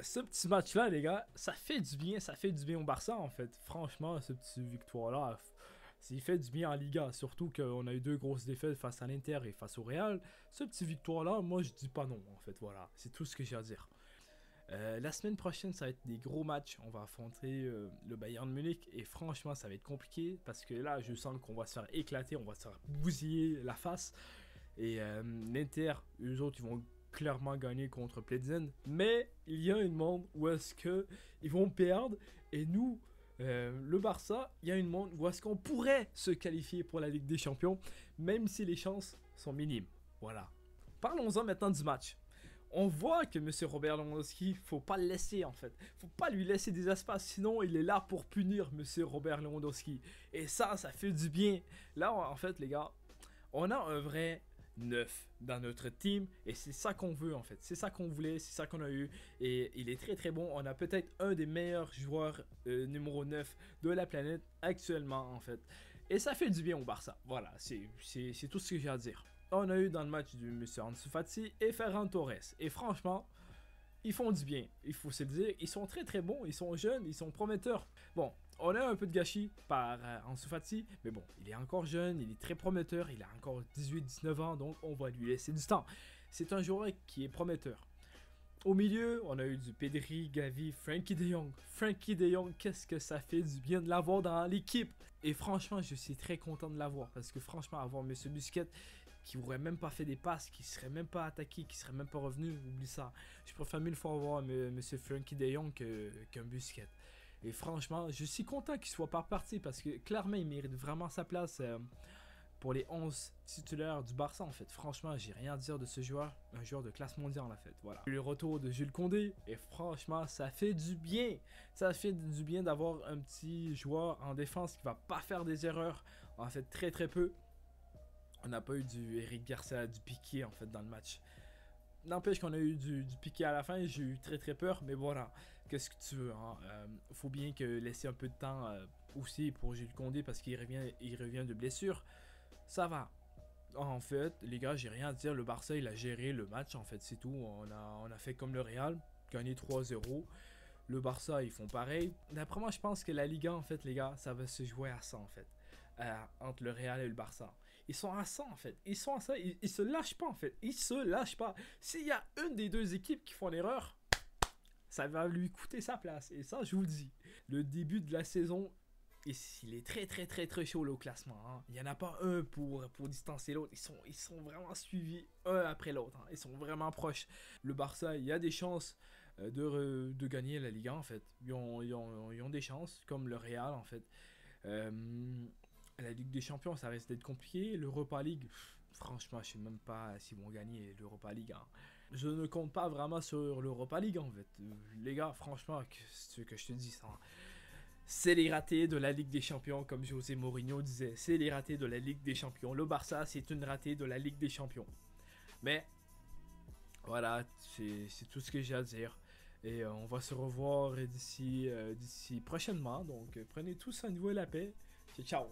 ce petit match-là, les gars, ça fait du bien au Barça, en fait. Franchement, ce petit victoire-là, il fait du bien en Liga. Surtout qu'on a eu deux grosses défaites face à l'Inter et face au Real. Ce petit victoire-là, moi, je dis pas non, en fait. Voilà, c'est tout ce que j'ai à dire. La semaine prochaine, ça va être des gros matchs. On va affronter le Bayern de Munich. Et franchement, ça va être compliqué. Parce que là, je sens qu'on va se faire éclater. On va se faire bousiller la face. Et l'Inter, eux autres, ils vont clairement gagner contre Plzen. Mais il y a une monde où est-ce qu'ils vont perdre. Et nous, le Barça, il y a une monde où est-ce qu'on pourrait se qualifier pour la Ligue des Champions. Même si les chances sont minimes. Voilà. Parlons-en maintenant du match. On voit que M. Robert Lewandowski, faut pas le laisser en fait. Faut pas lui laisser des espaces, sinon il est là pour punir M. Robert Lewandowski. Et ça fait du bien. Là, en fait, les gars, on a un vrai neuf dans notre team et c'est ça qu'on veut en fait. C'est ça qu'on voulait, c'est ça qu'on a eu. Et il est très très bon. On a peut-être un des meilleurs joueurs numéro 9 de la planète actuellement en fait. Et ça fait du bien au Barça. Voilà, c'est tout ce que j'ai à dire. On a eu dans le match du M. Ansu Fati et Ferran Torres. Et franchement, ils font du bien. Il faut se le dire. Ils sont très très bons. Ils sont jeunes. Ils sont prometteurs. Bon, on a un peu de gâchis par Ansu Fati. Mais bon, il est encore jeune. Il est très prometteur. Il a encore 18-19 ans. Donc on va lui laisser du temps. C'est un joueur qui est prometteur. Au milieu, on a eu du Pedri, Gavi, Frenkie de Jong. Frenkie de Jong, qu'est-ce que ça fait du bien de l'avoir dans l'équipe. Et franchement, je suis très content de l'avoir. Parce que franchement, avoir M. Busquets qui n'aurait même pas fait des passes, qui serait même pas attaqué, qui serait même pas revenu, oublie ça. Je préfère mille fois avoir M. Frenkie de Jong qu'un Busquets. Et franchement, je suis content qu'il soit pas parti parce que clairement, il mérite vraiment sa place pour les 11 titulaires du Barça en fait. Franchement, j'ai rien à dire de ce joueur, un joueur de classe mondiale en fait. Voilà. Le retour de Jules Koundé et franchement, ça fait du bien. Ça fait du bien d'avoir un petit joueur en défense qui va pas faire des erreurs. En fait, très très peu. On n'a pas eu du Eric Garcia, du Piqué en fait dans le match. N'empêche qu'on a eu du Piqué à la fin, j'ai eu très très peur, mais voilà, qu'est-ce que tu veux, hein? Faut bien que laisser un peu de temps aussi pour Jules Koundé parce qu'il revient de blessure. Ça va. En fait, les gars, j'ai rien à dire. Le Barça, il a géré le match, en fait, c'est tout. On a fait comme le Real, gagné 3-0. Le Barça, ils font pareil. D'après moi, je pense que la Liga, en fait, les gars, ça va se jouer à ça, en fait. Entre le Real et le Barça. Ils sont à ça, en fait. Ils sont à ça. Ils se lâchent pas, en fait. Ils se lâchent pas. S'il y a une des deux équipes qui font l'erreur, ça va lui coûter sa place. Et ça, je vous le dis. Le début de la saison, il est très très très très chaud là, au classement. Hein. Il n'y en a pas un pour distancer l'autre. Ils sont vraiment suivis un après l'autre. Hein. Ils sont vraiment proches. Le Barça, il y a des chances de gagner la Liga en fait. Ils ont des chances, comme le Real en fait. La Ligue des Champions, ça risque d'être compliqué. L'Europa League, franchement, je sais même pas s'ils vont gagner l'Europa League. Hein. Je ne compte pas vraiment sur l'Europa League en fait. Les gars, franchement, ce que je te dis, ça. C'est les ratés de la Ligue des Champions, comme José Mourinho disait. C'est les ratés de la Ligue des Champions. Le Barça, c'est une ratée de la Ligue des Champions. Mais, voilà, c'est tout ce que j'ai à dire. Et on va se revoir d'ici prochainement. Donc, prenez tous un niveau la paix. Ciao.